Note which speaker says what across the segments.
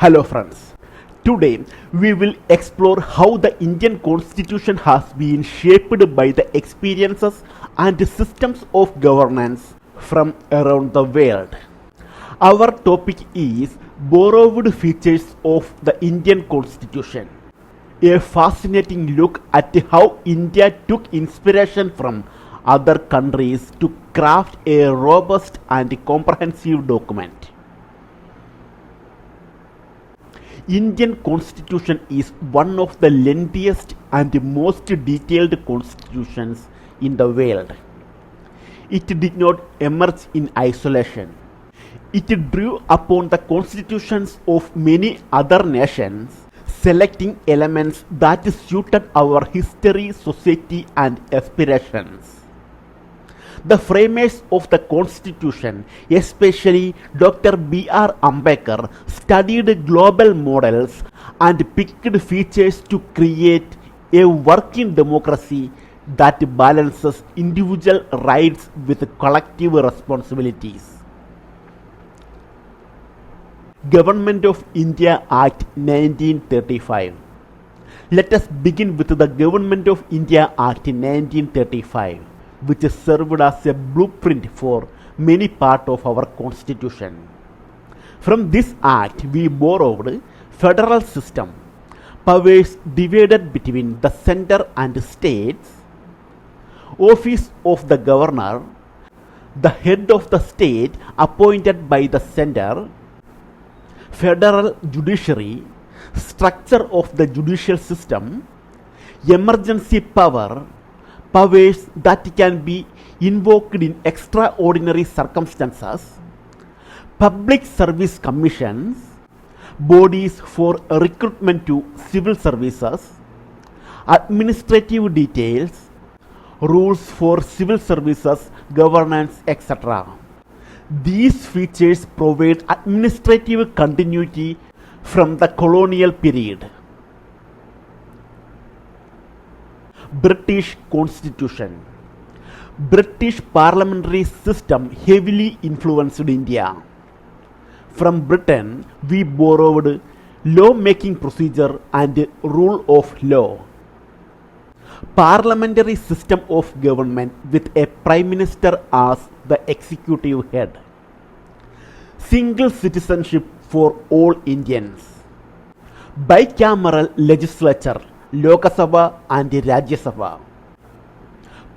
Speaker 1: Hello friends. Today we will explore how the Indian constitution has been shaped by the experiences and systems of governance from around the world. Our topic is borrowed features of the Indian constitution. A fascinating look at how India took inspiration from other countries to craft a robust and comprehensive document. Indian constitution is one of the lengthiest and most detailed constitutions in the world. It did not emerge in isolation. It drew upon the constitutions of many other nations, selecting elements that suited our history, society, and aspirations. The framers of the constitution, especially Dr. B.R. Ambedkar, studied global models and picked features to create a working democracy that balances individual rights with collective responsibilities. Government of India Act 1935. Let us begin with the Government of India Act 1935, which served as a blueprint for many parts of our constitution. From this act, we borrowed federal system, powers divided between the center and states, office of the governor, the head of the state appointed by the center, federal judiciary, structure of the judicial system, emergency power, powers that can be invoked in extraordinary circumstances, public service commissions, bodies for recruitment to civil services, administrative details, rules for civil services, governance, etc. These features provide administrative continuity from the colonial period. British Constitution. British parliamentary system heavily influenced India. From Britain, we borrowed law-making procedure and rule of law. Parliamentary system of government with a prime minister as the executive head. Single citizenship for all Indians. Bicameral legislature, Lok Sabha and Rajya Sabha.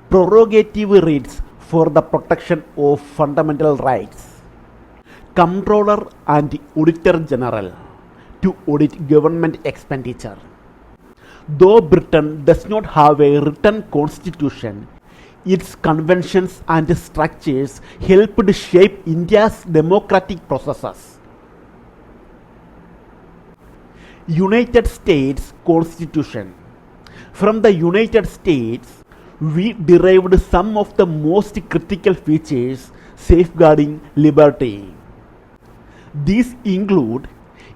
Speaker 1: Prerogative rights for the protection of fundamental rights. Comptroller and Auditor General to audit government expenditure. Though Britain does not have a written constitution, its conventions and structures helped shape India's democratic processes. United States Constitution. From the United States, we derived some of the most critical features safeguarding liberty. These include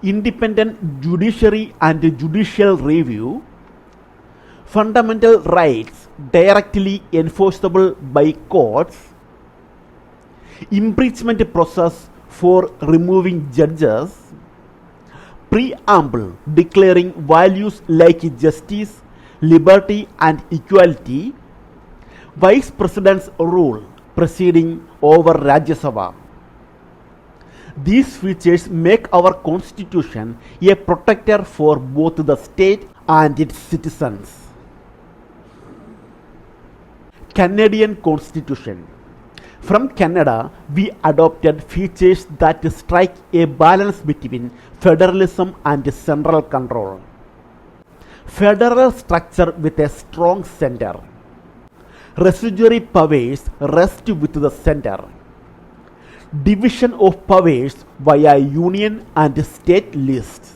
Speaker 1: independent judiciary and judicial review, fundamental rights directly enforceable by courts, impeachment process for removing judges, preamble declaring values like justice, liberty and equality, vice president's rule presiding over Rajya Sabha. These features make our constitution a protector for both the state and its citizens. Canadian Constitution. From Canada, we adopted features that strike a balance between federalism and central control. Federal structure with a strong center. Residuary powers rest with the center. Division of powers via union and state lists.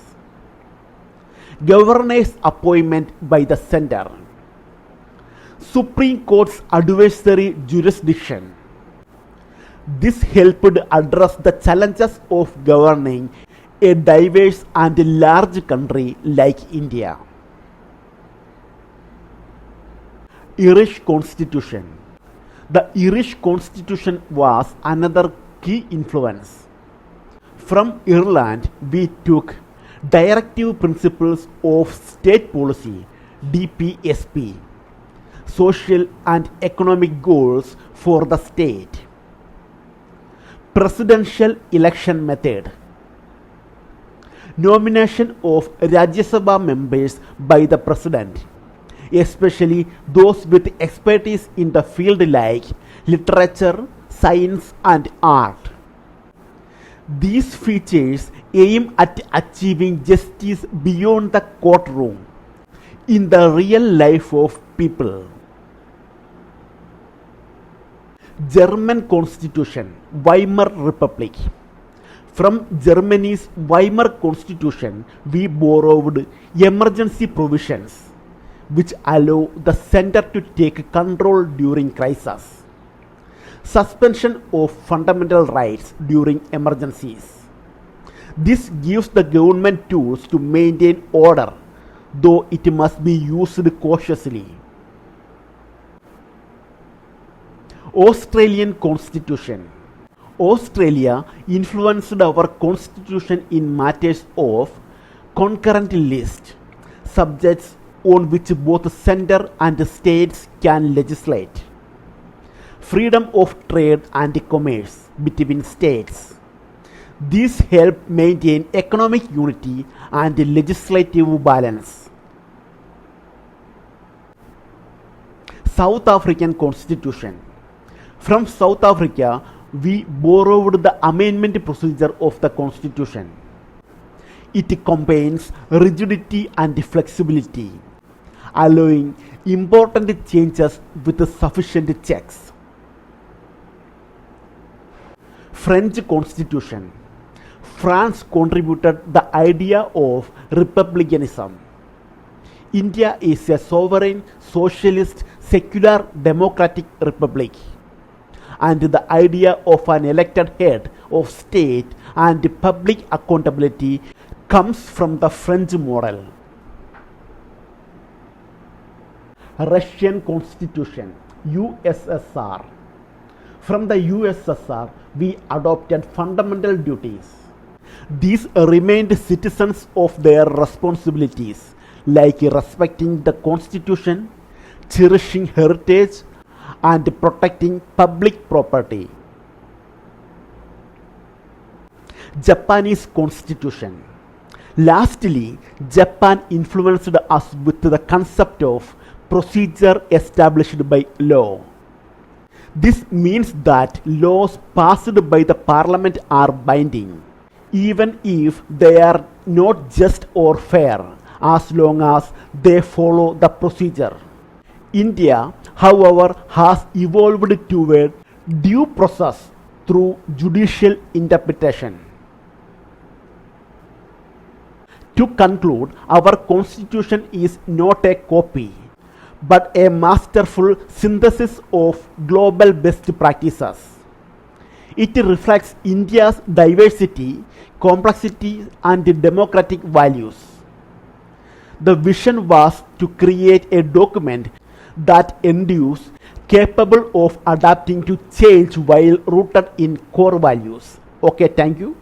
Speaker 1: Governor's appointment by the center. Supreme Court's adversary jurisdiction. This helped address the challenges of governing a diverse and large country like India. Irish Constitution. The Irish Constitution was another key influence. From Ireland, we took Directive Principles of State Policy DPSP, Social and Economic Goals for the State, Presidential Election Method, Nomination of Rajya Sabha members by the President, especially those with expertise in the field like literature, science and art. These features aim at achieving justice beyond the courtroom, in the real life of people. German Constitution, Weimar Republic. From Germany's Weimar Constitution, we borrowed emergency provisions which allow the center to take control during crisis. Suspension of fundamental rights during emergencies. This gives the government tools to maintain order, though it must be used cautiously. Australian Constitution. Australia influenced our constitution in matters of concurrent list, subjects on which both center and states can legislate. Freedom of trade and commerce between states. These help maintain economic unity and legislative balance. South African Constitution. From South Africa, we borrowed the amendment procedure of the Constitution. It combines rigidity and flexibility, allowing important changes with sufficient checks. French Constitution. France contributed the idea of republicanism. India is a sovereign, socialist, secular, democratic republic, and the idea of an elected head of state and public accountability comes from the French model. Russian Constitution, USSR. From the USSR, we adopted fundamental duties. These remained citizens of their responsibilities, like respecting the Constitution, cherishing heritage, and protecting public property. Japanese Constitution. Lastly, Japan influenced us with the concept of procedure established by law. This means that laws passed by the parliament are binding, even if they are not just or fair, as long as they follow the procedure. India, however, has evolved toward due process through judicial interpretation. To conclude, our constitution is not a copy, but a masterful synthesis of global best practices. It reflects India's diversity, complexity, and democratic values. The vision was to create a document that endures, capable of adapting to change while rooted in core values. Okay, thank you.